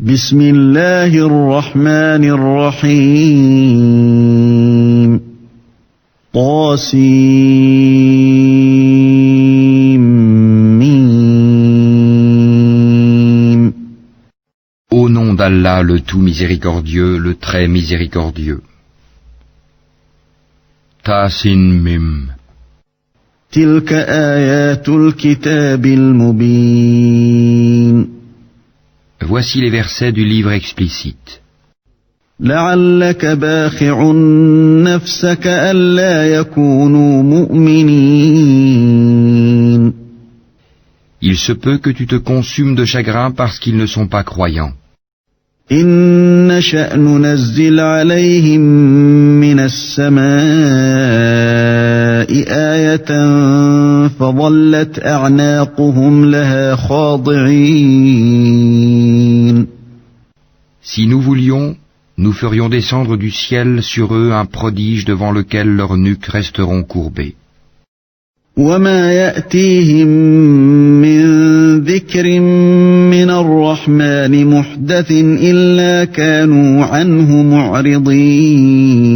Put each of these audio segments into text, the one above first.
بسم الله الرحمن الرحيم طاسيم. Au nom d'Allah, le tout miséricordieux, le très miséricordieux. Tasin Mim. تلك آيات الكتاب المبين. Voici les versets du livre explicite. لعلك باخع نفسك ألا يكونوا مؤمنين. Il se peut que tu te consumes de chagrin parce qu'ils ne sont pas croyants. إن نشأ ننزل عليهم من السماء آية فظلت أعناقهم لها خاضعين. Si nous voulions, nous ferions descendre du ciel sur eux un prodige devant lequel leurs nuques resteront courbées. وما يأتيهم من ذكر من الرحمن محدث إلا كانوا عنه معرضين.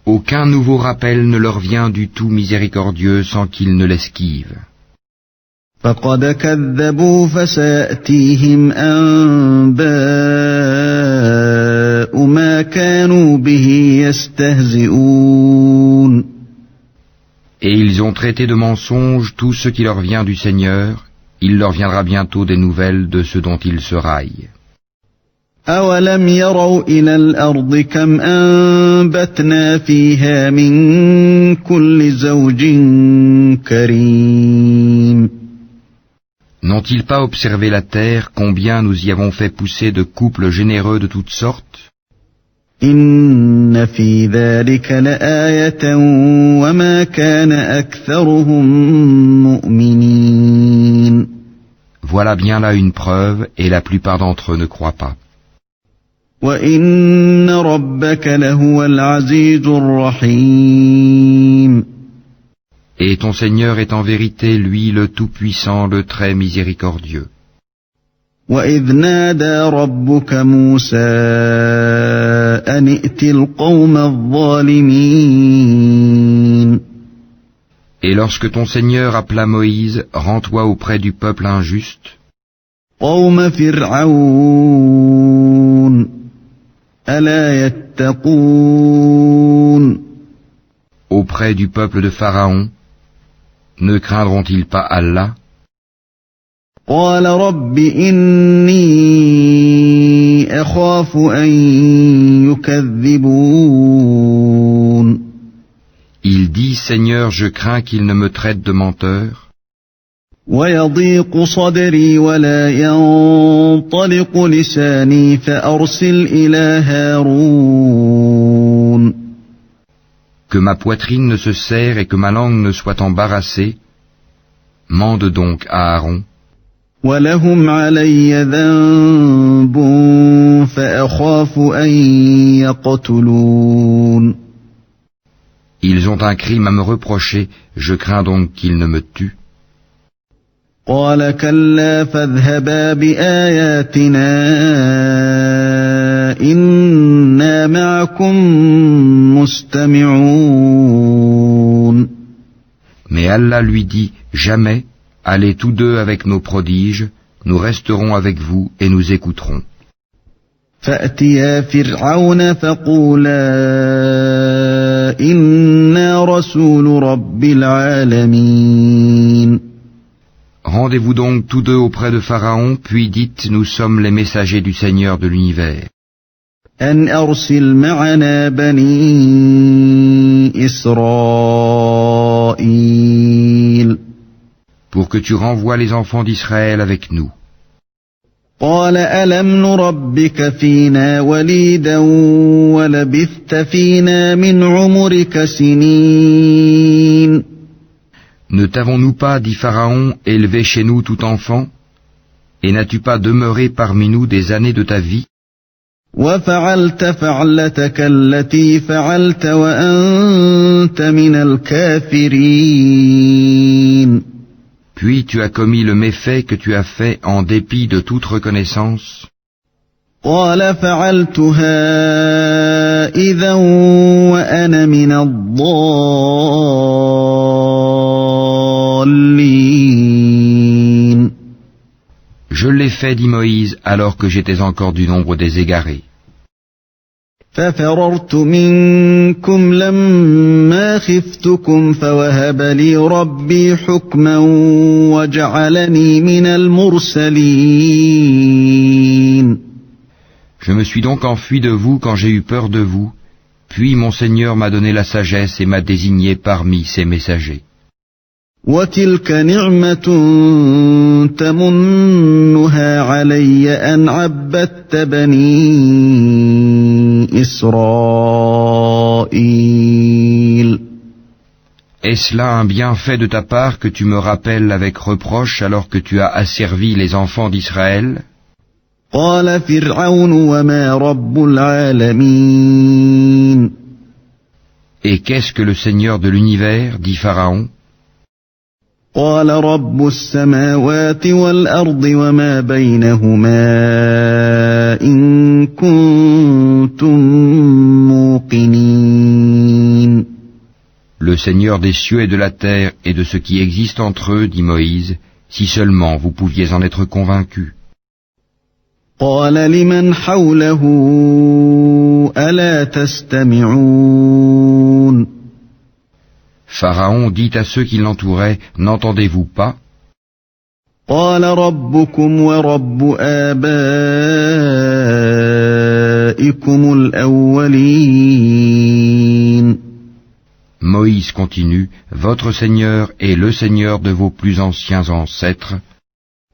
Aucun nouveau rappel ne leur vient du tout miséricordieux sans qu'ils ne l'esquivent. فقد كذبوا فسيأتيهم أنباء ما كانوا به يستهزئون. Et ils ont traité de mensonge tout ce qui leur vient du Seigneur, il leur viendra bientôt des nouvelles de ce dont ils se raillent. أولم يروا إلى الأرض كم أنبتنا فيها من كل زوج كريم. N'ont-ils pas observé la terre, combien nous y avons fait pousser de couples généreux de toutes sortes? إن في ذلك لآية وما كان أكثرهم مؤمنين. Voilà bien là une preuve, et la plupart d'entre eux ne croient pas. وإن ربك لهو العزيز الرحيم. Et ton Seigneur est en vérité, lui, le Tout-Puissant, le très miséricordieux. وإذ نادى ربك موسى أن ائت القوم الظالمين. Et lorsque ton Seigneur appela Moïse, rends-toi auprès du peuple injuste, قوم فرعون ألا يتقون. auprès du peuple de Pharaon, ne craindront-ils pas Allah? قال رب إني أخاف أن يكذبون. Il dit, Seigneur, je crains qu'il ne me traite de menteur, ويضيق صدري ولا ينطلق لساني فأرسل إلى هارون. que ma poitrine ne se serre et que ma langue ne soit embarrassée, mande donc à Aaron. ولهم علي ذنب فأخاف أن يقتلون. Ils ont un crime à me reprocher, je crains donc qu'ils ne me tuent. قال كلا فاذهبا بآياتنا إنا معكم مستمعون. Mais Allah lui dit, jamais, allez tous deux avec nos prodiges, nous resterons avec vous et nous écouterons. فأتيا فرعون فقولا إنا رسول رب العالمين. Rendez-vous donc tous deux auprès de Pharaon, puis dites, nous sommes les messagers du Seigneur de l'univers. أن أرسل معنا بني إسرائيل. Pour que tu renvoies les enfants d'Israël avec nous. قال ألم نربك فينا وليدا ولبثت فينا من عمرك سنين. Ne t'avons-nous pas, dit Pharaon, élevé chez nous tout enfant, et n'as-tu pas demeuré parmi nous des années de ta vie? وفعلت فعلتك التي فعلت وأنت من الكافرين. Puis tu as commis le méfait que tu as fait en dépit de toute reconnaissance. قال فعلتها إذا وأنا من الضالين. Je l'ai fait, dit Moïse, alors que j'étais encore du nombre des égarés. ففررت منكم لما خفتكم فوهب لي ربي حكما وجعلني من المرسلين. Je me suis donc enfui de vous quand j'ai eu peur de vous, puis mon Seigneur m'a donné la sagesse et m'a désigné parmi ses messagers. وتلك نعمة تمنها علي أن عبدت بني إسرائيل. Est-ce là un bienfait de ta part que tu me rappelles avec reproche alors que tu as asservi les enfants d'Israël? قال فرعون وما رب العالمين. Et qu'est-ce que le Seigneur de l'univers, dit Pharaon? قال رب السماوات والأرض وما بينهما إن كنتم موقنين. Le Seigneur des cieux et de la terre et de ce qui existe entre eux, dit Moïse, si seulement vous pouviez en être convaincus. قال لمن حوله ألا تستمعون. Pharaon dit à ceux qui l'entouraient, n'entendez-vous pas? قال ربكم ورب آبائكم الأولين. Moïse continue, votre Seigneur est le Seigneur de vos plus anciens ancêtres.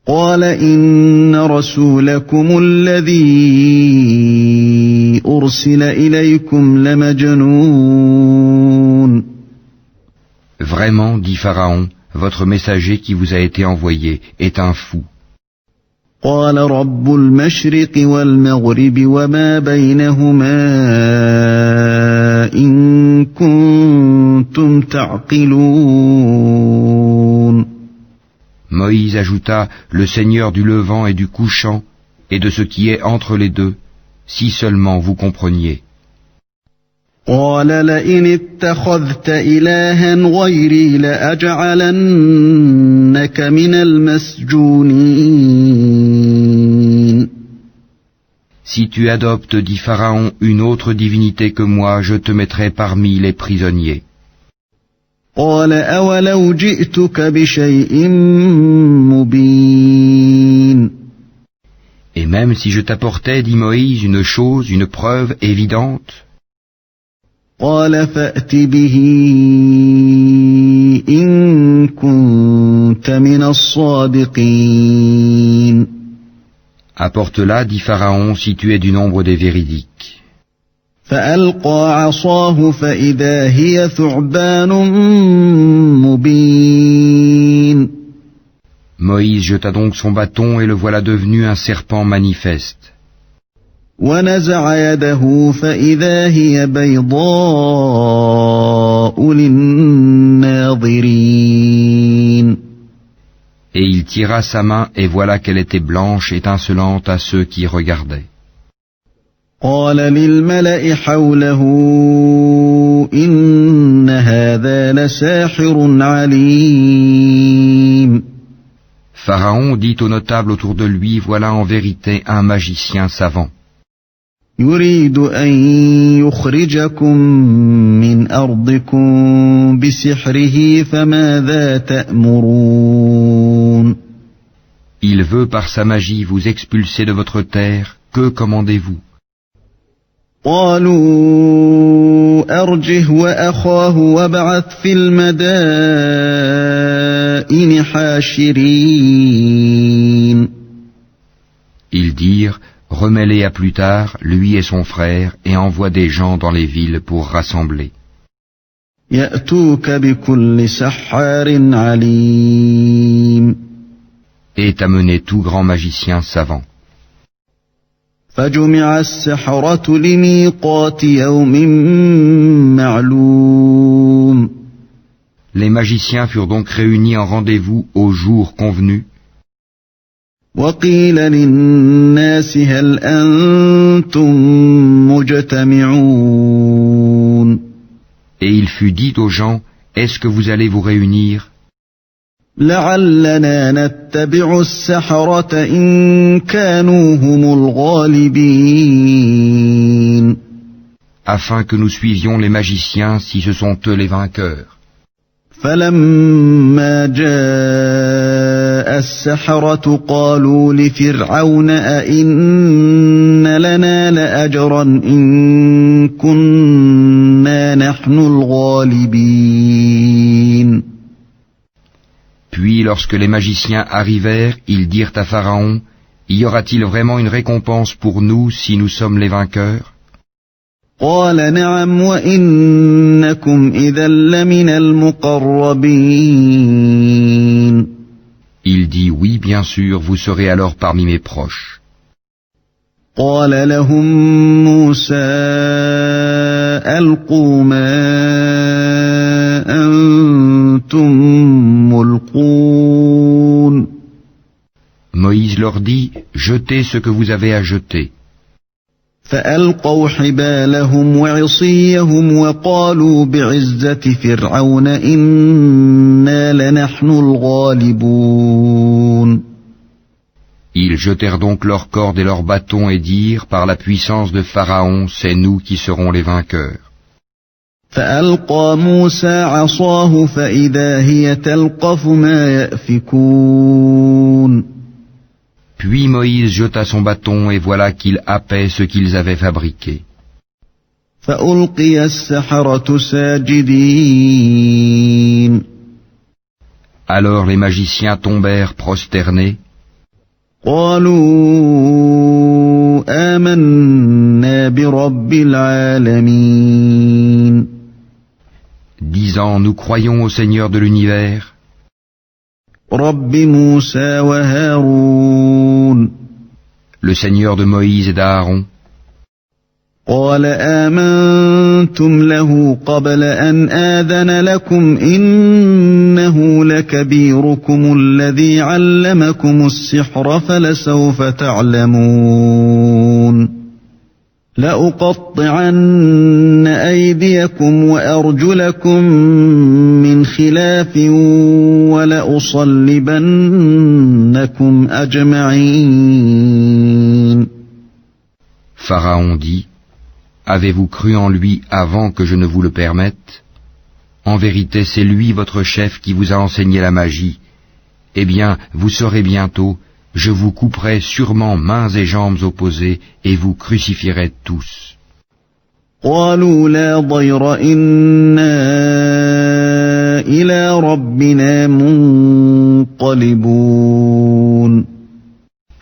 قال إن رسولكم الذي أرسل إليكم لمجنون. Vraiment, dit Pharaon, votre messager qui vous a été envoyé est un fou. قال رب المشرق والمغرب وما بينهما إن كنتم تعقلون. Moïse ajouta, le Seigneur du levant et du couchant, et de ce qui est entre les deux, si seulement vous compreniez. قال لئن اتخذت إلها غيري لأجعلنك من المسجونين. Si tu adoptes, dit Pharaon, une autre divinité que moi, je te mettrai parmi les prisonniers. قال أولو جئتك بشيء مبين. Et même si je t'apportais, dit Moïse, une chose, une preuve évidente, قال فأت به إن كنت من الصادقين. apporte-la, dit Pharaon, si tu es du nombre des véridiques. فألقى عصاه فإذا هي ثعبان مبين. Moïse jeta donc son bâton et le voilà devenu un serpent manifeste. ونزع يده فإذا هي بيضاء للناظرين. Et il tira sa main et voilà qu'elle était blanche, étincelante à ceux qui regardaient. قال للملأ حوله إن هذا لساحر عليم. Pharaon dit aux notables autour de lui, voilà en vérité un magicien savant. يريد أن يخرجكم من أرضكم بسحره فماذا تأمرون. Il veut par sa magie vous expulser de votre terre, que commandez-vous? قالوا أرجه وأخاه وابعث في المدائن حاشرين. Ils dirent, remets-les à plus tard, lui et son frère, et envoie des gens dans les villes pour rassembler. يأتوك بكل سحار عليم. Et amener tout grand magicien savant. فجمع السحرة لميقات يوم معلوم. Les magiciens furent donc réunis en rendez-vous au jour convenu. وقيل للناس هل أنتم مجتمعون Et il fut dit aux gens, est-ce que vous allez vous réunir لعلنا نتبع السحرة إن كانوا هم الغالبين afin que nous suivions les magiciens si ce sont eux les vainqueurs. فلما جاء السحرة قالوا لفرعون أئن لنا لأجرا إن كنا نحن الغالبين. Puis lorsque les magiciens arrivèrent, ils dirent à Pharaon, y aura-t-il vraiment une récompense pour nous si nous sommes les vainqueurs? قال نعم وإنكم إذا لمن المقربين. Il dit, oui, bien sûr, vous serez alors parmi mes proches. قال لهم موسى ألقوا ما أنتم ملقون. Moïse leur dit, jetez ce que vous avez à jeter. فألقوا حبالهم وعصيهم وقالوا بعزة فرعون إنا لنحن الغالبون. Ils jetèrent donc leurs cordes et leurs bâtons et dirent, par la puissance de Pharaon, c'est nous qui serons les vainqueurs. فألقى موسى عصاه فإذا هي تلقف ما يأفكون. Puis Moïse jeta son bâton et voilà qu'il happait ce qu'ils avaient fabriqué. فألقي السحرة ساجدين. Alors les magiciens tombèrent prosternés. قالوا آمنا برب العالمين. Disant, nous croyons au Seigneur de l'univers, رب موسى وهارون. le Seigneur de Moïse et d'Aaron. قال آمنتم له قبل أن آذن لكم إنه لكبيركم الذي علمكم السحر فلسوف تعلمون لأقطعن أيديكم وأرجلكم من خلاف ولأصلبنكم أجمعين. Pharaon dit, avez-vous cru en lui avant que je ne vous le permette? En vérité, c'est lui votre chef qui vous a enseigné la magie. Eh bien, vous saurez bientôt, je vous couperai sûrement mains et jambes opposées et vous crucifierai tous. قالوا لا ضير إنا إلى ربنا منقلبون.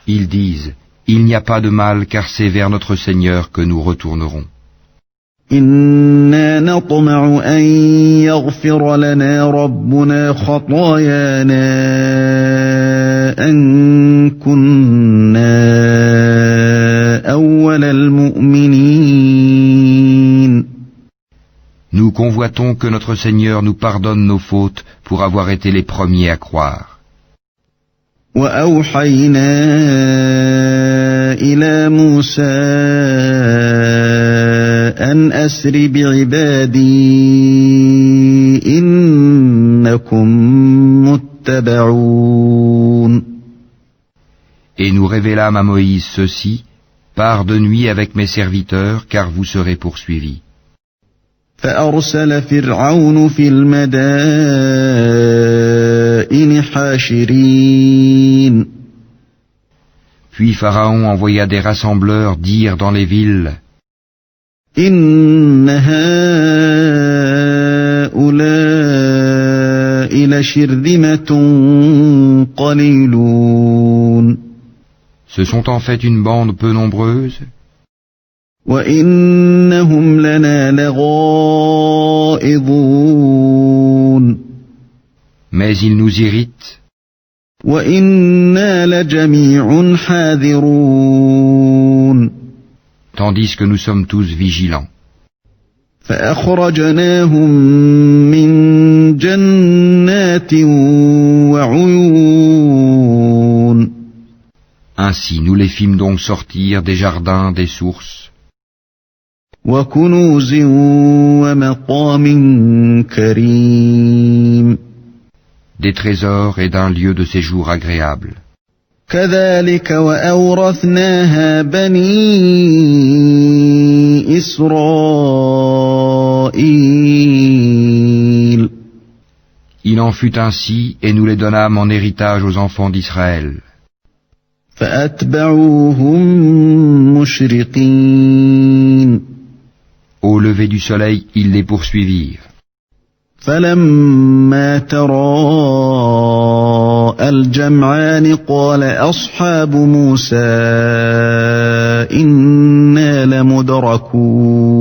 Ils disent, il n'y a pas de mal car c'est vers notre Seigneur que nous retournerons. إنا نطمع أن يغفر لنا ربنا خطايانا أن كنا أول المؤمنين. Nous convoitons que notre Seigneur nous pardonne nos fautes pour avoir été les premiers à croire. وأوحينا إلى موسى أن أسر بعبادي إنكم متبعون. Et nous révélâmes à Moïse ceci, pars de nuit avec mes serviteurs, car vous serez poursuivis. فأرسل فرعون في المدائن حاشرين. Puis Pharaon envoya des rassembleurs dire dans les villes, إن هؤلاء لشرذمة قليلون. ce sont en fait une bande peu nombreuse, وإنهم لنا لغائظون. mais ils nous irritent, وإنا لجميع حاذرون. tandis que nous sommes tous vigilants. فأخرجناهم من جنات وعيون. Ainsi nous les fîmes donc sortir des jardins, des sources, وكنوز ومقام كريم. des trésors et d'un lieu de séjour agréable. كذلك وأورثناها بني إسرائيل. Il en fut ainsi, et nous les donnâmes en héritage aux enfants d'Israël. فأتبعوهم مشرقين. Au lever du soleil, ils les poursuivirent. فلما تراءى الجمعان قال أصحاب موسى إنا لمدركون.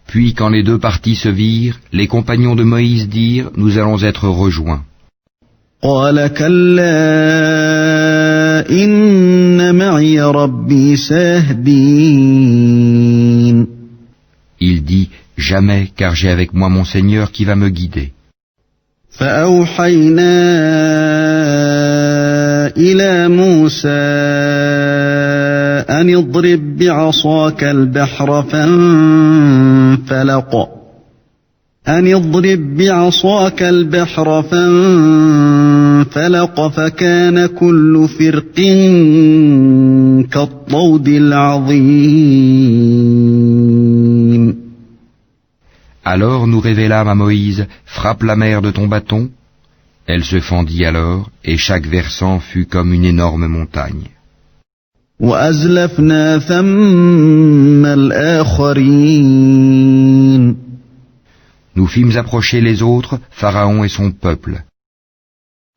Puis quand les deux parties se virent, les compagnons de Moïse dirent, nous allons être rejoints. قال كلا إن معي ربي سيهدين. Il dit, jamais, car j'ai avec moi mon Seigneur qui va me guider. فأوحينا إلى موسى أن اضرب بعصاك البحر فانفلق فكان كل فرق كالطود العظيم. Alors nous révélâmes à Moïse, frappe la mer de ton bâton. Elle se fendit alors, et chaque versant fut comme une énorme montagne. وأزلفنا ثم الآخرين. Nous fîmes approcher les autres, Pharaon et son peuple.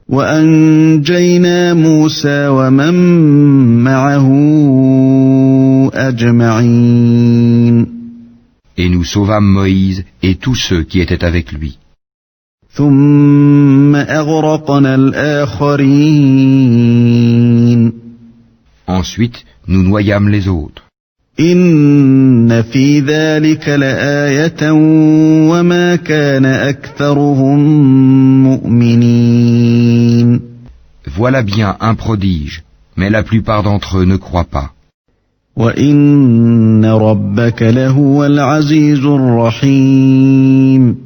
وأنجينا موسى ومن معه أجمعين. Et nous sauvâmes Moïse et tous ceux qui étaient avec lui. ثم أغرقنا الآخرين. Ensuite, nous noyâmes les autres. إن في ذلك لآية وما كان أكثرهم مؤمنين. Voilà bien un prodige, mais la plupart d'entre eux ne croient pas. وإن ربك لهو العزيز الرحيم.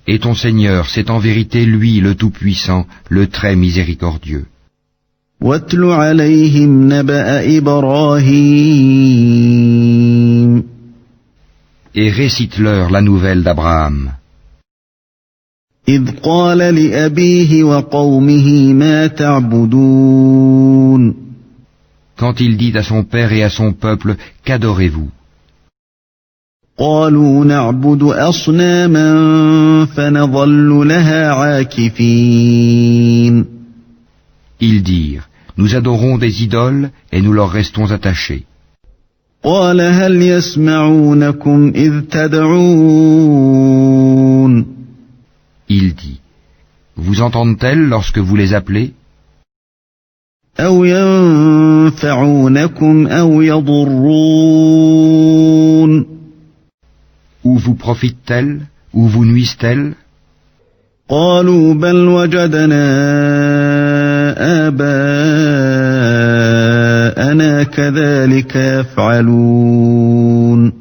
Et ton Seigneur, c'est en vérité lui le Tout-Puissant, le très miséricordieux. واتل عليهم نبأ إبراهيم. Et récite-leur la nouvelle d'Abraham. إذ قال لأبيه وقومه ما تعبدون. Quand il dit à son père et à son peuple, qu'adorez-vous? قالوا نعبد أصناما فنظل لها عاكفين. Ils dirent, nous adorons des idoles et nous leur restons attachés. قال هل يسمعونكم إذ تدعون. Il dit, vous entendent-elles lorsque vous les appelez? أو ينفعونكم أو يضرون. Ou vous profitent-elles, ou vous nuisent-elles? قالوا بل وجدنا آباءنا كذلك يفعلون.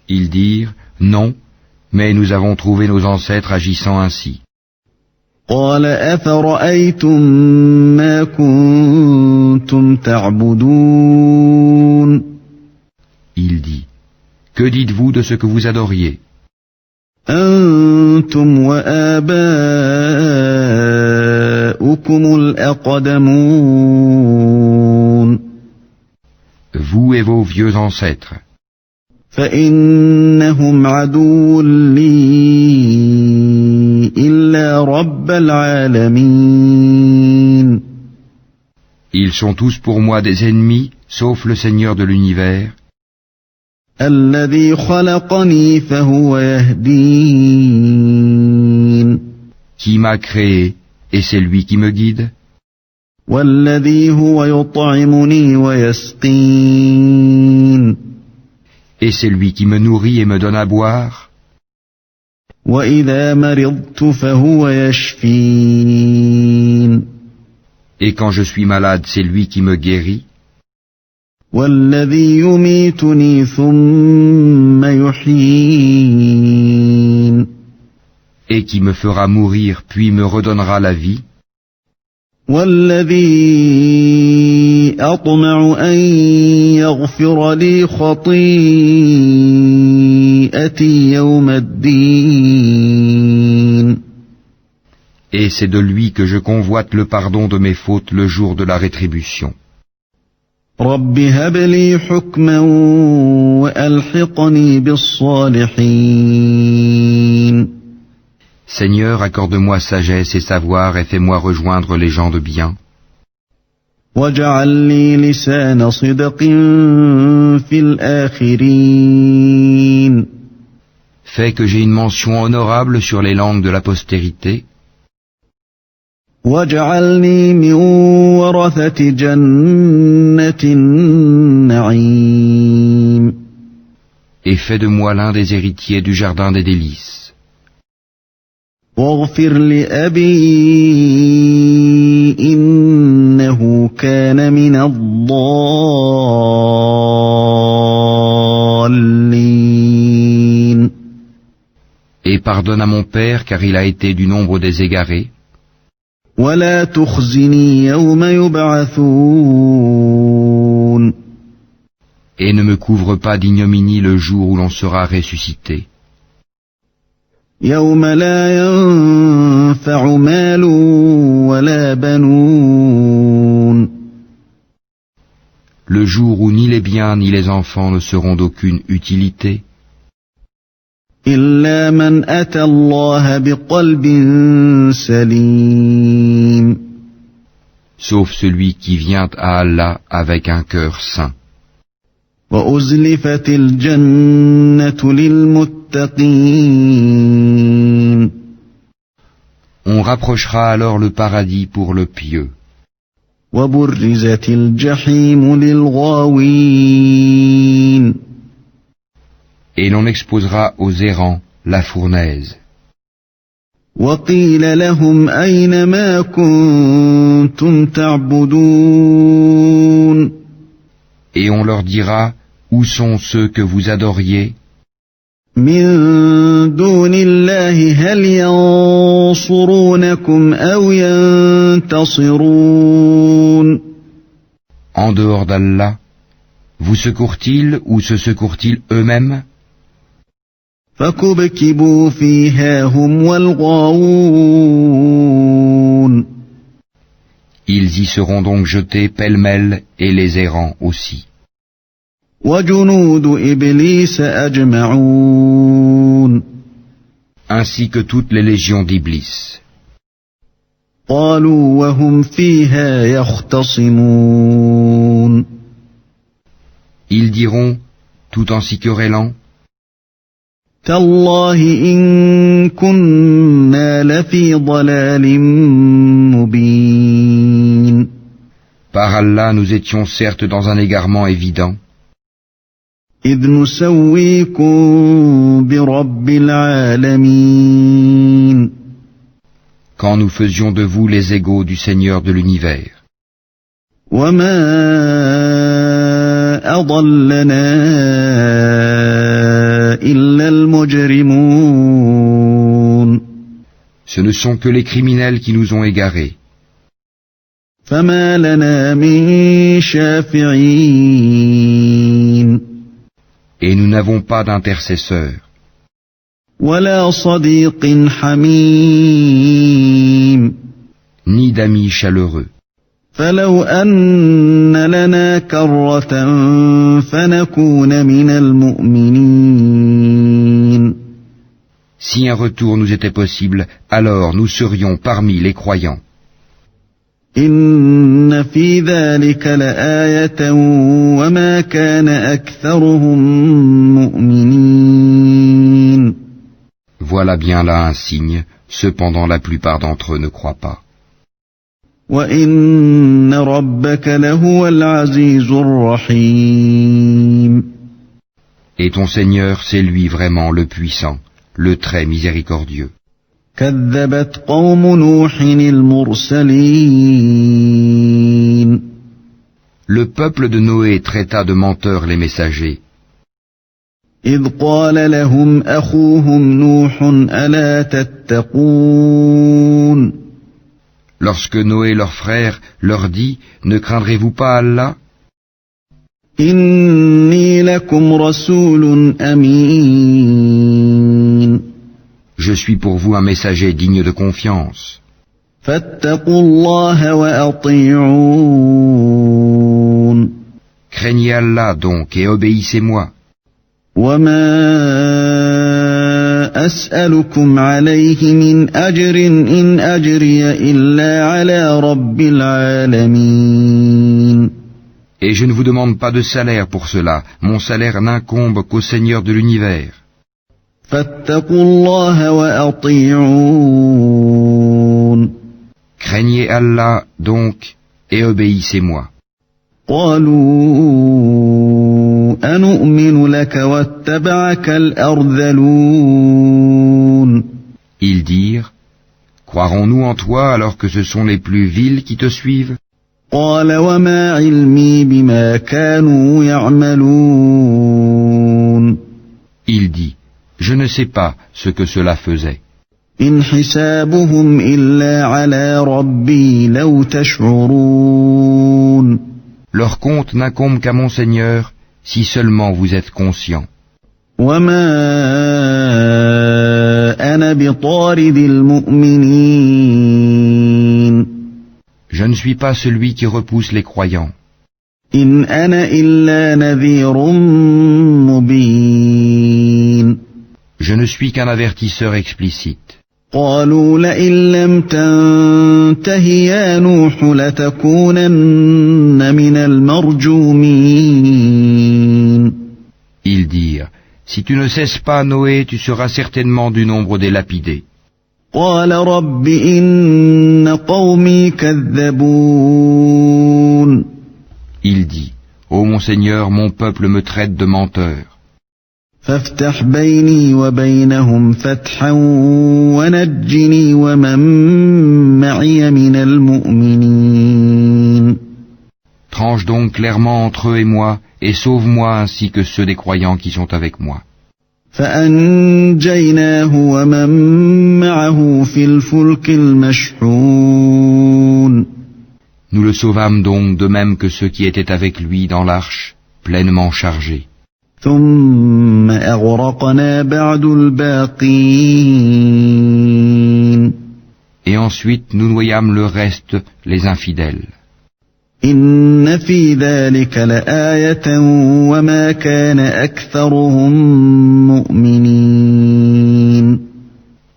Ils dirent, non, mais nous avons trouvé nos ancêtres agissant ainsi. قال أفرأيتم ما كنتم تعبدون. Il dit, que dites-vous de ce que vous adoriez? أنتم وآباؤكم الأقدمون. Vous et vos vieux ancêtres. فإنهم عدو لي إلا رب العالمين. Ils sont tous pour moi des ennemis, sauf le Seigneur de l'univers, الذي خلقني فهو يهدين. qui m'a créé, et c'est lui qui me guide, والذي هو يطعمني ويسقين. Et c'est lui qui me nourrit et me donne à boire. وإذا مرضت فهو يشفين Et quand je suis malade, c'est lui qui me guérit. والذي يميتني ثم يحيين Et qui me fera mourir puis me redonnera la vie. والذي أطمع أن يغفر لي خطيئتي يوم الدين Et c'est de lui que je convoite le pardon de mes fautes le jour de la rétribution. رب هب لي حكما وألحقني بالصالحين Seigneur, accorde-moi sagesse et savoir et fais-moi rejoindre les gens de bien. واجعل لي لسان صدق في الآخرين Fais que j'ai une mention honorable sur les langues de la postérité. واجعلني من ورثة جنة النعيم Et fais de moi l'un des héritiers du jardin des délices. واغفر لأبي إنه كان من الضالين Et pardonne à mon père car il a été du nombre des égarés. ولا تخزني يوم يبعثون Et ne me couvre pas d'ignominie le jour où l'on sera ressuscité. يوم لا ينفع مال ولا بنون Le jour où ni les biens ni les enfants ne seront d'aucune utilité. إلا من أتى الله بقلب سليم Sauf celui qui vient à Allah avec un cœur saint. وأزلفت الجنة للمتقين On rapprochera alors le paradis pour le pieux. وبرزت الجحيم للغاوين Et l'on exposera aux errants la fournaise. وقيل لهم أين ما كنتم تعبدون Et on leur dira, où sont ceux que vous adoriez, من دون الله هل ينصرونكم أو ينتصرون en dehors d'Allah, vous secourent-ils ou se secourent-ils eux-mêmes? فكبكبوا فيها هم والغاوون Ils y seront donc jetés pêle-mêle et les errants aussi. وجنود إبليس أجمعون Ainsi que toutes les légions d'Iblis. قالوا وهم فيها يختصمون Ils diront, tout en s'y querellant, تالله إن كنا لفي ضلال مبين par Allah nous étions certes dans un égarement évident, إذ نسويكم برب العالمين quand nous faisions de vous les égaux du Seigneur de l'univers. وما أضلنا إلا المجرمون Ce ne sont que les criminels qui nous ont égarés. فما لنا من شافعين Et nous n'avons pas d'intercesseur, ولا صديق حميم ni d'amis chaleureux. فلو أن لنا كرة فنكون من المؤمنين Si un retour nous était possible, alors nous serions parmi les croyants. إن في ذلك لآية وما كان أكثرهم مؤمنين Voilà bien là un signe, cependant la plupart d'entre eux ne croient pas. وإن ربك لهو العزيز الرحيم Et ton Seigneur, c'est lui vraiment le puissant, le très miséricordieux. كذبت قوم نوح المرسلين Le peuple de Noé traita de menteurs les messagers. إذ قال لهم أخوهم نوح ألا تتقون Lorsque Noé leur frère leur dit, ne craindrez-vous pas Allah? إني لكم رسول أمين Je suis pour vous un messager digne de confiance. فاتقوا الله وأطيعون Craignez Allah donc et obéissez-moi. وما أسألكم عليه من أجر إن أجري إلا على رب العالمين Et je ne vous demande pas de salaire pour cela, mon salaire n'incombe qu'au Seigneur de l'univers. فاتقوا الله وأطيعون Craignez Allah donc et obéissez-moi. قالوا أنؤمن لك واتبعك الأرذلون Ils dirent, croirons-nous en toi alors que ce sont les plus vils qui te suivent? قال وما علمي بما كانوا يعملون Il dit, je ne sais pas ce que cela faisait. إن حسابهم إلا على ربي لو تشعرون Leur compte n'incombe qu'à mon Seigneur, si seulement vous êtes conscients. وما أنا بطارد المؤمنين Je ne suis pas celui qui repousse les croyants. إن أنا إلا نذير مبين Je ne suis qu'un avertisseur explicite. قالوا لئن لم تنته يا نوح لتكونن من المرجومين Ils dirent, si tu ne cesses pas, Noé, tu seras certainement du nombre des lapidés. قال رب إن قومي كذبون Il dit, ô mon Seigneur, mon peuple me traite de menteur. فافتح بيني وبينهم فتحا ونجني ومن معي من المؤمنين Tranche donc clairement entre eux et moi, et sauve-moi ainsi que ceux des croyants qui sont avec moi. فأنجيناه ومن معه في الفلك المشحون Nous le sauvâmes donc de même que ceux qui étaient avec lui dans l'arche, pleinement chargés. ثم أغرقنا بعد الباقين Et ensuite nous noyâmes le reste, les infidèles. إن في ذلك لآية وما كان أكثرهم مؤمنين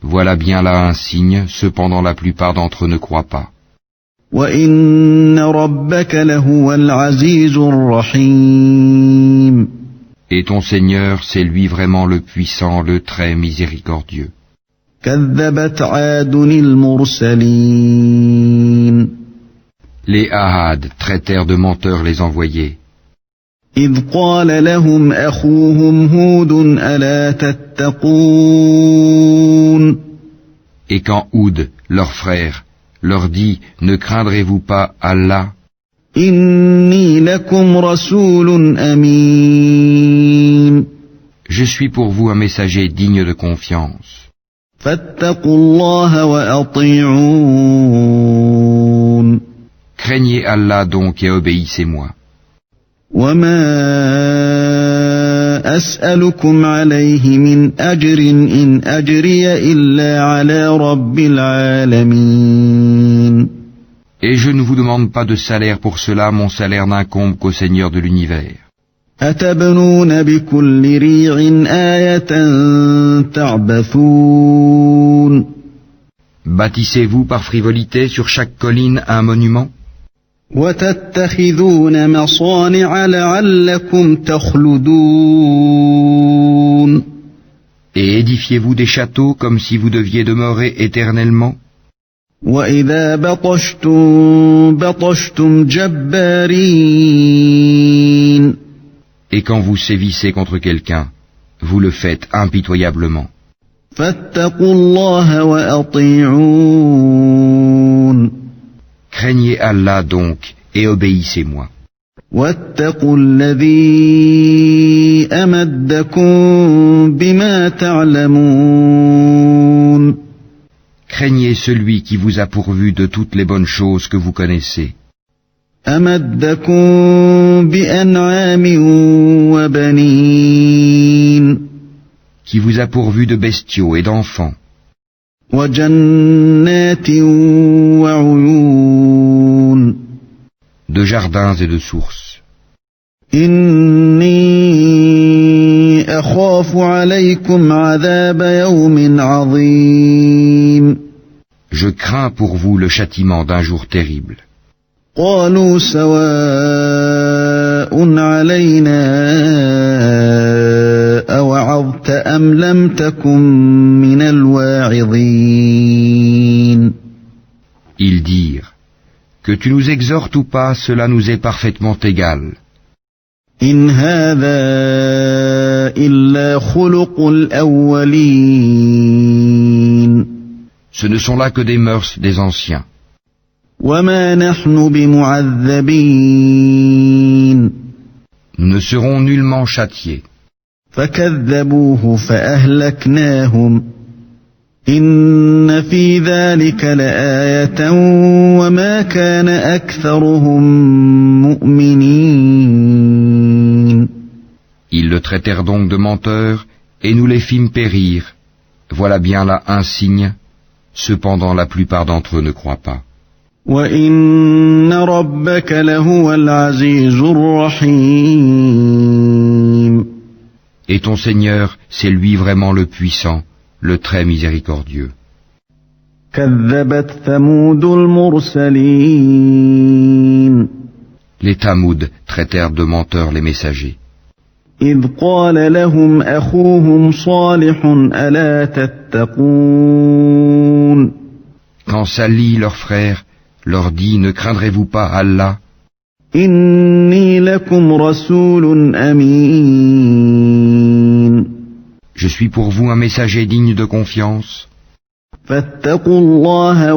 Voilà bien là un signe, cependant la plupart d'entre eux ne croient pas. وإن ربك لهو العزيز الرحيم Et ton Seigneur, c'est lui vraiment le puissant, le très miséricordieux. كذبت عاد المرسلين Les Ahad traitèrent de menteurs les envoyés. إذ قال لهم أخوهم هود ألا تتقون Et quand Houd, leur frère, leur dit, ne craindrez-vous pas Allah? إني لكم رسول أمين Je suis pour vous un messager digne de confiance. فاتقوا الله وأطيعون Craignez Allah donc et obéissez-moi. وما أسألكم عليه من أجر إن أجري إلا على رب العالمين Et je ne vous demande pas de salaire pour cela, mon salaire n'incombe qu'au Seigneur de l'univers. أتبنون بكل ريع آية تعبثون Bâtissez-vous par frivolité sur chaque colline un monument? وتتخذون مصانع لعلكم تخلدون Et édifiez-vous des châteaux comme si vous deviez demeurer éternellement? وإذا بطشتم بطشتم جبارين Et quand vous sévissez contre quelqu'un, vous le faites impitoyablement. فاتقوا الله وأطيعون Craignez Allah donc et obéissez-moi. واتقوا الذي أمدكم بما تعلمون Craignez celui qui vous a pourvu de toutes les bonnes choses que vous connaissez. أمدكم بأنعام وبنين Qui vous a pourvu de bestiaux et d'enfants. وجنات وعيون De jardins et de sources. إني أخاف عليكم عذاب يوم عظيم Je crains pour vous le châtiment d'un jour terrible. قالوا سواء علينا أوعظت أم لم تكن من الواعظين Ils dirent, que tu nous exhortes ou pas, cela nous est parfaitement égal. إن هذا إلا خلق الأولين Ce ne sont là que des mœurs des anciens. وما نحن بمعذبين Nous ne serons nullement châtiés. فكذبوه فأهلكناهم إن في ذلك لآية وما كان أكثرهم مؤمنين Ils le traitèrent donc de menteur, et nous les fîmes périr. Voilà bien là un signe. Cependant la plupart d'entre eux ne croient pas. وإن ربك لهو العزيز الرحيم Et ton Seigneur, c'est lui vraiment le puissant, le très miséricordieux. كذبت ثمود المرسلين Les Tamouds traitèrent de menteurs les messagers. إذ قال لهم أخوهم صالح ألا تتقون Quand Salih, leur frère, leur dit, ne craindrez-vous pas Allah? إني لكم رسول أمين Je suis pour vous un messager digne de confiance. فاتقوا الله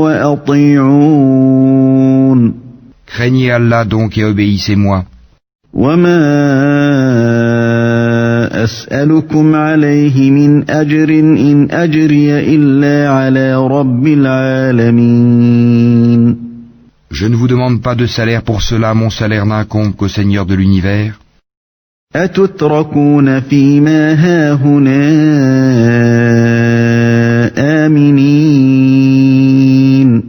وأطيعون Craignez Allah donc et obéissez-moi. وما أسألكم عليه من أجر إن أجري إلا على رب العالمين Je ne vous demande pas de salaire pour cela, mon salaire n'incombe qu'au Seigneur de l'univers. أتتركون فيما هاهنا آمنين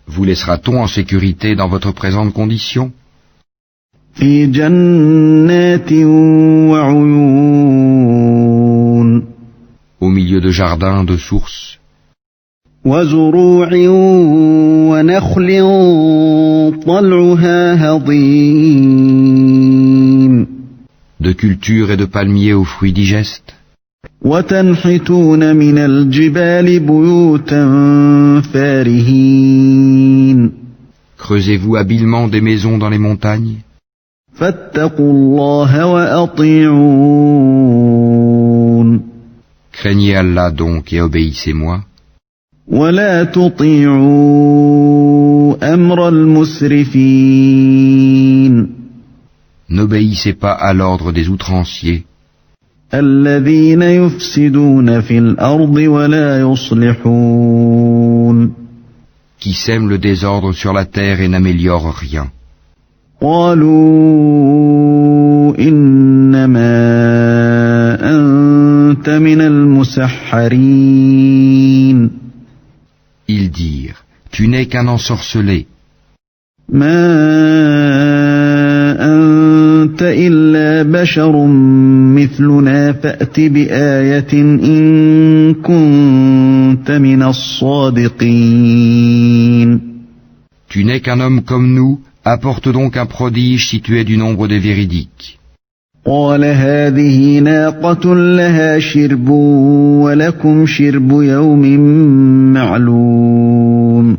Vous laissera-t-on en sécurité dans votre présente condition? في جنات وعيون Au milieu de jardins, de sources, وزروع ونخل طلعها هضيم de cultures et de palmiers aux fruits digestes. وتنحتون من الجبال بيوتا فارهين Creusez-vous habilement des maisons dans les montagnes? فاتقوا الله وأطيعون Craignez Allah donc et obéissez-moi. ولا تطيعوا أمر المسرفين N'obéissez pas à l'ordre des outranciers, الذين يفسدون في الأرض ولا يصلحون qui sèment le désordre sur la terre et n'améliorent rien. قالوا إنما أنت من المسحرين Ils dirent, tu n'es qu'un ensorcelé, ما أنت إلا بشر مثلنا فأت بآية إن كنت من الصادقين tu n'es qu'un homme comme nous, apporte donc un prodige si tu es du nombre des véridiques. قال هذه ناقة لها شرب ولكم شرب يوم معلوم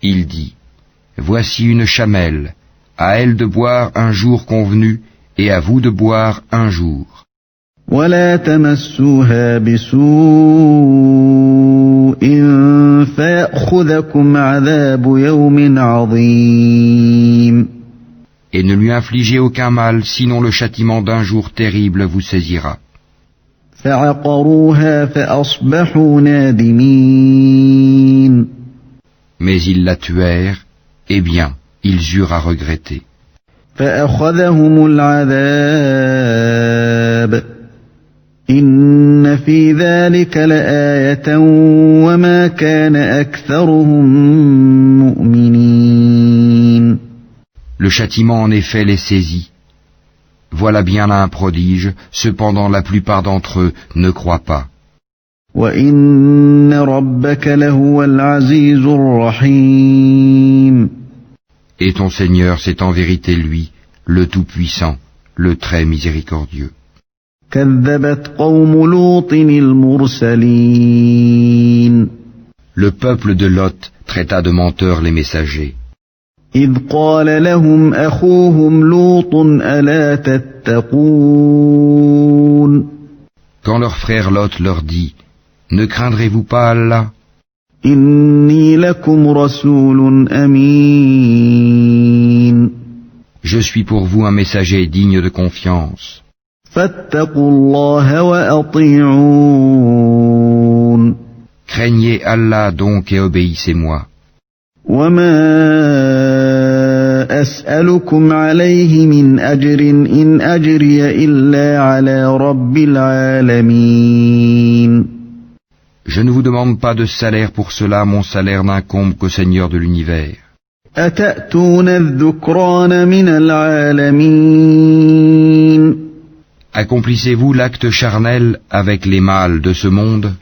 Il dit, voici une chamelle, à elle de boire un jour convenu, et à vous de boire un jour. ولا تمسوها بسوء فيأخذكم عذاب يوم عظيم. Et ne lui infligez aucun mal, sinon le châtiment d'un jour terrible vous saisira. فعقروها فأصبحوا نادمين. Mais ils la tuèrent, et bien, ils eurent à regretter. فأخذهم العذاب إن في ذلك لآية وما كان أكثرهم مؤمنين. Le châtiment en effet les saisit. Voilà bien là un prodige, cependant la plupart d'entre eux ne croient pas. وَإِنَّ رَبَّكَ لَهُوَ الْعَزِيزُ الرَّحِيمُ. Et ton Seigneur, c'est en vérité lui, le Tout-Puissant, le Très Miséricordieux. كَذَّبَتْ قَوْمُ لُوطٍ الْمُرْسَلِينَ. Le peuple de Lot traita de menteurs les messagers. إِذْ قَالَ لَهُمْ أَخُوهُمْ لُوطٌ أَلَا تَتَّقُونَ. Quand leur frère Lot leur dit, ne craindrez-vous pas Allah? إِنِّي لَكُمْ رَسُولٌ أَمِينٌ. Je suis pour vous un messager digne de confiance. فَاتَّقُوا اللَّهَ وَأَطِيعُونِ. Craignez Allah donc et obéissez-moi. وَمَا أَسْأَلُكُمْ عَلَيْهِ مِنْ أَجْرٍ إِنْ أَجْرِيَ إِلَّا عَلَى رَبِّ الْعَالَمِينَ. Je ne vous demande pas de salaire pour cela, mon salaire n'incombe qu'au Seigneur de l'univers. أَتَأْتُونَ الذُّكْرَانَ مِنَ الْعَالَمِينَ. Accomplissez-vous l'acte charnel avec les mâles de ce monde?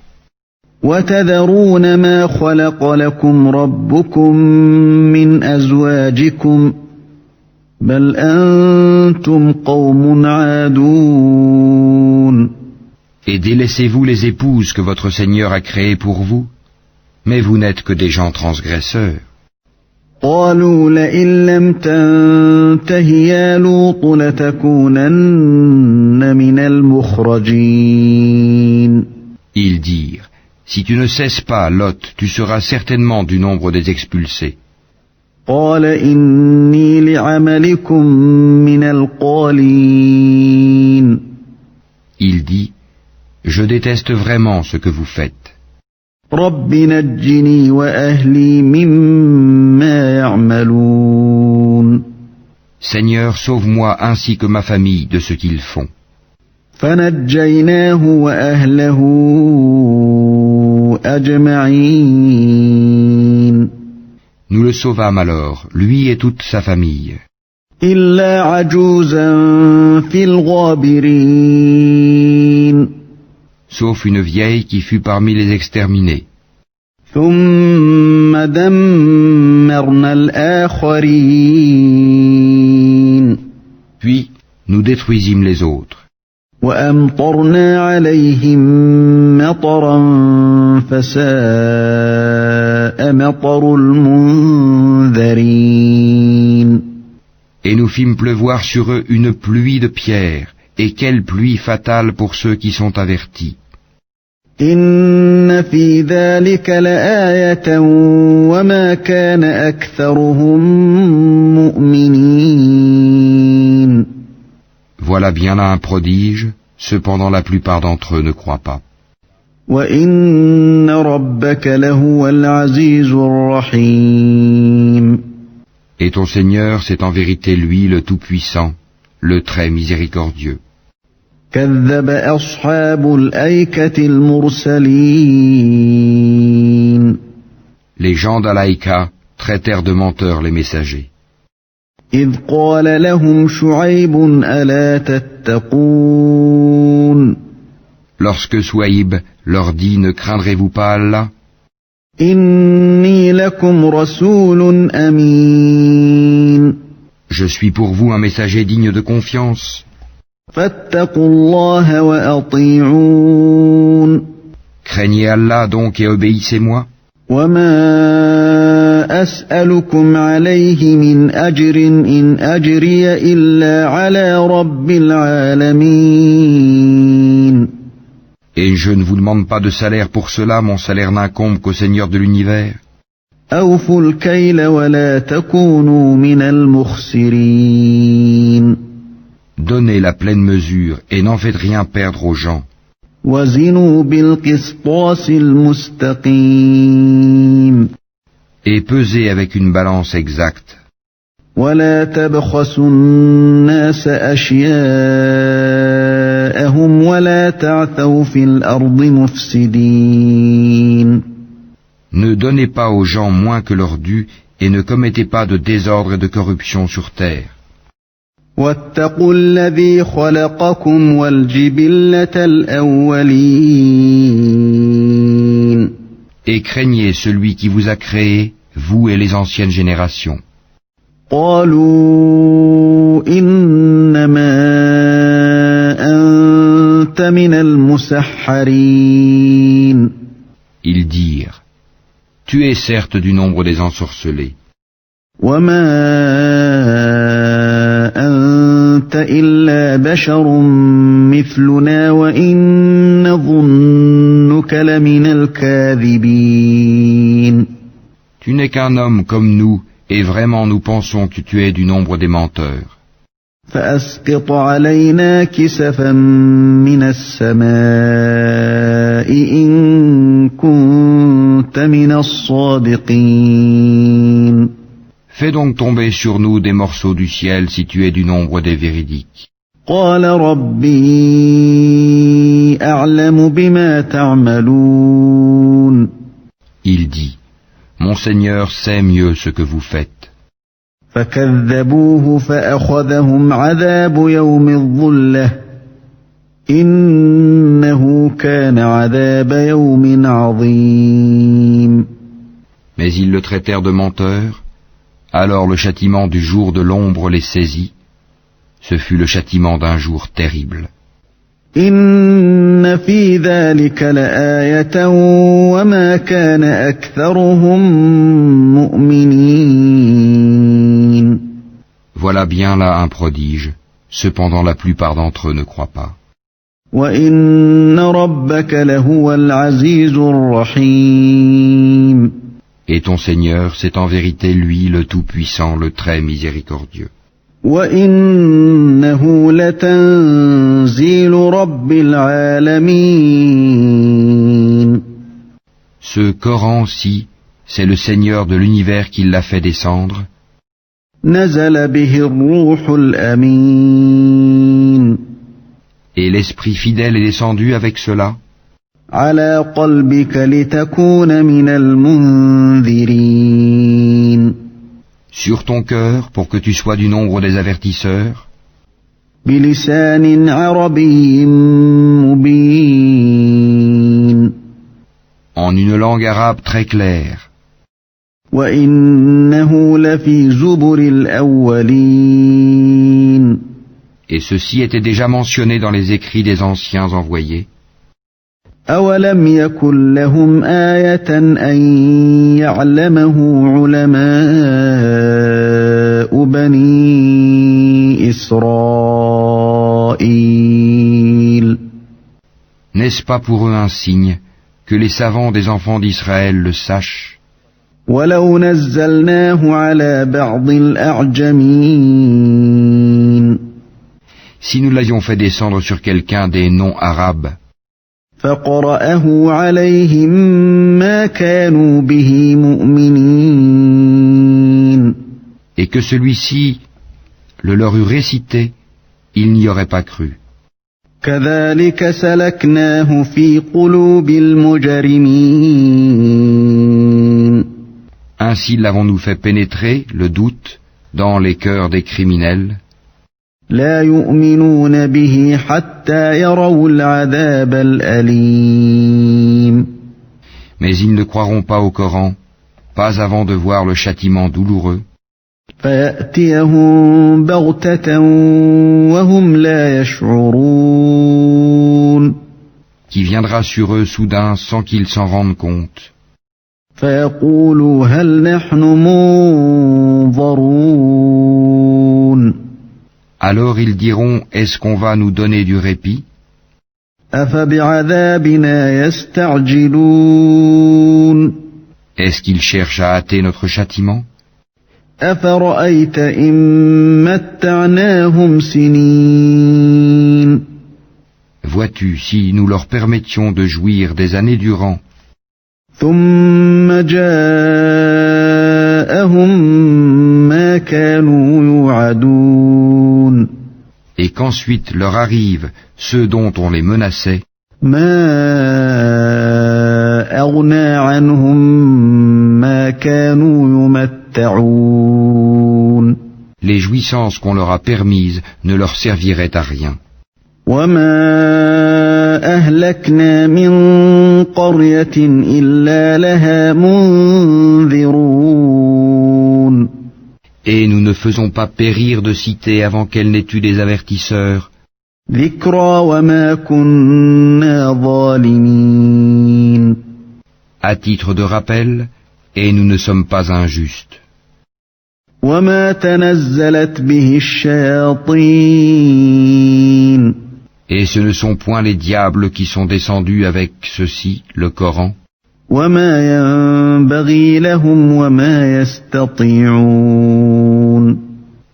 وَتَذَرُونَ مَا خَلَقَ لَكُمْ رَبُّكُمْ مِنْ أَزْوَاجِكُمْ بَلْ أَنْتُمْ قَوْمٌ عَادُونَ. Et délaissez-vous les épouses que votre Seigneur a créées pour vous? Mais vous n'êtes que des gens transgresseurs. قالوا لئن لم تنته يا لوط لتكونن من المخرجين. Ils dirent, si tu ne cesses pas, Lot, tu seras certainement du nombre des expulsés. قال إني لعملكم من القالين. Il dit, je déteste vraiment ce que vous faites. رب نجني وأهلي مما يعملون. Seigneur, sauve-moi ainsi que ma famille de ce qu'ils font. فنجيناه وأهله أجمعين. Nous le sauvâmes alors, lui et toute sa famille. إلا عجوزا في الغابرين. Sauf une vieille qui fut parmi les exterminés. ثم دمرنا الآخرين. Puis, nous détruisîmes les autres. وأمطرنا عليهم مطرا فساء مطر المنذرين. Et nous fîmes pleuvoir sur eux une pluie de pierres, et quelle pluie fatale pour ceux qui sont avertis. إن في ذلك لآية وما كان أكثرهم مؤمنين. Voilà bien là un prodige, cependant la plupart d'entre eux ne croient pas. وإن ربك لهو العزيز الرحيم. Et ton Seigneur, c'est en vérité lui le Tout-Puissant, le Très Miséricordieux. كذب أصحاب الأيكة المرسلين. Les gens d'Alaïka traitèrent de menteurs les messagers. إذ قال لهم شعيب ألا تتقون. Lorsque Souaïb leur dit, ne craindrez-vous pas Allah? إني لكم رسول أمين. Je suis pour vous un messager digne de confiance. فاتقوا الله وأطيعون. Craignez Allah donc et obéissez-moi. وما أسألكم عليه من أجر إن أجري إلا على رب العالمين. Et je ne vous demande pas de salaire pour cela, mon salaire n'incombe qu'au Seigneur de l'univers. أوفوا الكيل ولا تكونوا من المخسرين. Donnez la pleine mesure et n'en faites rien perdre aux gens. وزنوا بالقسطاس المستقيم. Et pesez avec une balance exacte. ولا تبخسوا الناس أشياءهم ولا تعثوا في الأرض مفسدين. Ne donnez pas aux gens moins que leur dû et ne commettez pas de désordre et de corruption sur terre. واتقوا الذي خلقكم والجبلة الأولين. Et craignez celui qui vous a créé, vous et les anciennes générations. قالوا إنما أنت من المسحرين. Ils dirent, tu es certes du nombre des ensorcelés. وما أنت إلا بشر مثلنا وإن نظنك لمن الكاذبين. Tu n'es qu'un homme comme nous, et vraiment nous pensons que tu es du nombre des menteurs. فأسقط علينا كسفا من السماء إن كنت من الصادقين. Fais donc tomber sur nous des morceaux du ciel si tu es du nombre des véridiques. قال ربي أعلم بما تعملون. Il dit, mon Seigneur sait mieux ce que vous faites. فكذبوه فأخذهم عذاب يوم الظلة إنه كان عذاب يوم عظيم. Mais ils le traitèrent de menteur. Alors le châtiment du jour de l'ombre les saisit. Ce fut le châtiment d'un jour terrible. إن في ذلك لآية وما كان أكثرهم مؤمنين. Voilà bien là un prodige. Cependant la plupart d'entre eux ne croient pas. وإن ربك لهو العزيز الرحيم. Et ton Seigneur, c'est en vérité lui le Tout-Puissant, le très miséricordieux. وَإِنَّهُ لَتَنزِيلُ رَبِّ الْعَالَمِينَ. Ce Coran-ci, c'est le Seigneur de l'univers qui l'a fait descendre. نَزَلَ بِهِ الرُّوحُ الْأَمِينُ. Et l'Esprit fidèle est descendu avec cela. على قلبك لتكون من المنذرين. Sur ton cœur, pour que tu sois du nombre des avertisseurs. بلسان عربي مبين. En une langue arabe très claire. وإنه لفي زبر الأولين. Et ceci était déjà mentionné dans les écrits des anciens envoyés. أَوَلَمْ يَكُنْ لَهُمْ آيَةً أَنْ يَعْلَمَهُ عُلَمَاءُ بَنِي إِسْرَائِيلَ. N'est-ce pas pour eux un signe que les savants des enfants d'Israël le sachent? وَلَوْ نَزَّلْنَاهُ عَلَى بَعْضِ الْأَعْجَمِينَ. Si nous l'avions fait descendre sur quelqu'un des non-arabes, فَقَرَأَهُ عَلَيْهِمْ مَا كَانُوا بِهِ مُؤْمِنِينَ. et que celui-ci le leur eût récité, ils n'y auraient pas cru. كَذَلِكَ سَلَكْنَاهُ فِي قُلُوبِ الْمُجْرِمِينَ. Ainsi l'avons-nous fait pénétrer, le doute, dans les cœurs des criminels. لا يؤمنون به حتى يروا العذاب الأليم. Mais ils ne croiront pas au Coran, pas avant de voir le châtiment douloureux. فيأتيهم بغتة وهم لا يشعرون. Qui viendra sur eux soudain sans qu'ils s'en rendent compte. فيقولوا هل نحن منظرون Alors ils diront, est-ce qu'on va nous donner du répit? أفبعذابنا يستعجلون Est-ce qu'ils cherchent à hâter notre châtiment? أفرأيت إن متعناهم سنين Vois-tu, si nous leur permettions de jouir des années durant, ثم جاءهم ما كانوا يوعدون et qu'ensuite leur arrivent ceux dont on les menaçait, ما أغنى عنهم ما كانوا يمتعون les jouissances qu'on leur a permises ne leur serviraient à rien. وما أهلكنا من قرية إلا لها منذرون Et nous ne faisons pas périr de cité avant qu'elle n'ait eu des avertisseurs, ذكرى وما كنا ظالمين à titre de rappel, et nous ne sommes pas injustes. وما تنزلت به الشياطين Et ce ne sont point les diables qui sont descendus avec ceci, le Coran, وما ينبغي لهم وما يستطيعون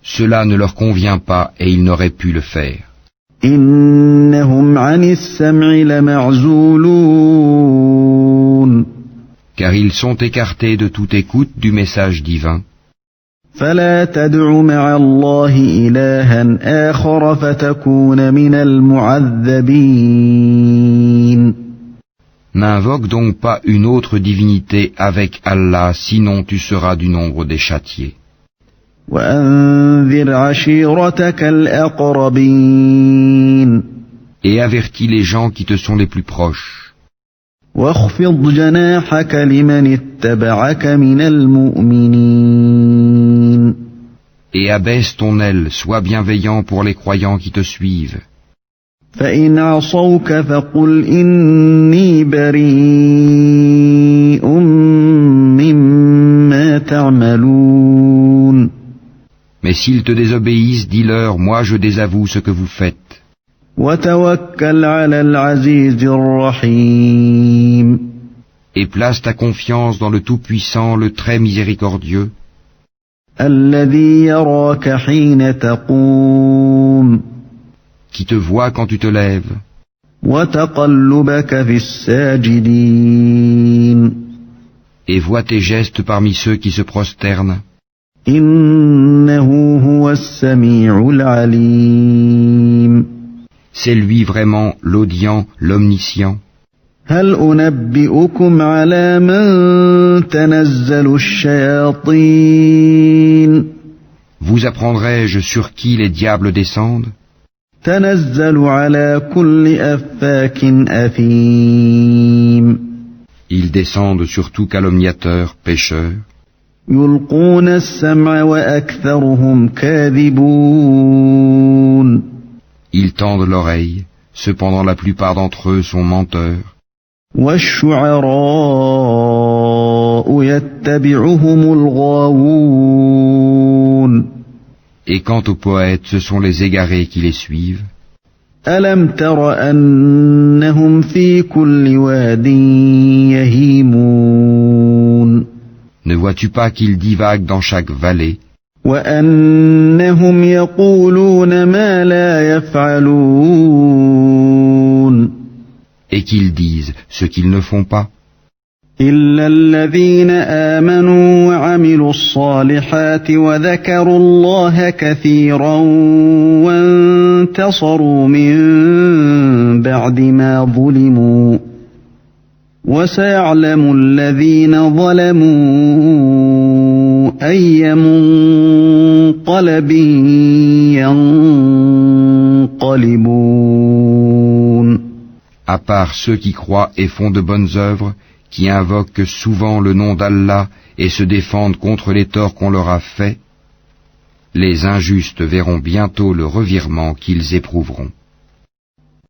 cela ne leur convient pas et ils n'auraient pu le faire. إنهم عن السمع لمعزولون Car ils sont écartés de toute écoute du message divin. فلا تدع مع الله إلها آخر فتكون من المعذبين N'invoque donc pas une autre divinité avec Allah, sinon tu seras du nombre des châtiés. وأنذر عشيرتك الأقربين Et avertis les gens qui te sont les plus proches. واخفض جناحك لمن اتبعك من المؤمنين Et abaisse ton aile, sois bienveillant pour les croyants qui te suivent. فإن عصوك فقل إني بريء مما تعملون Mais s'ils te désobéissent, dis-leur, moi je désavoue ce que vous faites. وتوكل على العزيز الرحيم Et place ta confiance dans le Tout-Puissant, le Très Miséricordieux, الذي يراك حين تقوم qui te voit quand tu te lèves, وتقلبك في الساجدين et voit tes gestes parmi ceux qui se prosternent. إنه هو السميع العليم C'est lui vraiment l'audient, l'omniscient. هل أنبئكم على من تنزل الشياطين Vous apprendrai-je sur qui les diables descendent? تنزل على كل أفاك أثيم Ils descendent sur tout calomniateur, pécheur. يلقون السمع وأكثرهم كاذبون Ils tendent l'oreille, cependant la plupart d'entre eux sont menteurs. والشعراء يتبعهم الغاوون Et quant aux poètes, ce sont les égarés qui les suivent. ألم تر أنهم في كل واد يهيمون Ne vois-tu pas qu'ils divaguent dans chaque vallée, وأنهم يقولون ما لا يفعلون et qu'ils disent ce qu'ils ne font pas? إلا الذين آمنوا وعملوا الصالحات وذكروا الله كثيرا وانتصروا من بعد ما ظلموا وسيعلم الذين ظلموا أي منقلب ينقلبون À part ceux qui croient et font de bonnes œuvres, qui invoquent souvent le nom d'Allah et se défendent contre les torts qu'on leur a faits, les injustes verront bientôt le revirement qu'ils éprouveront.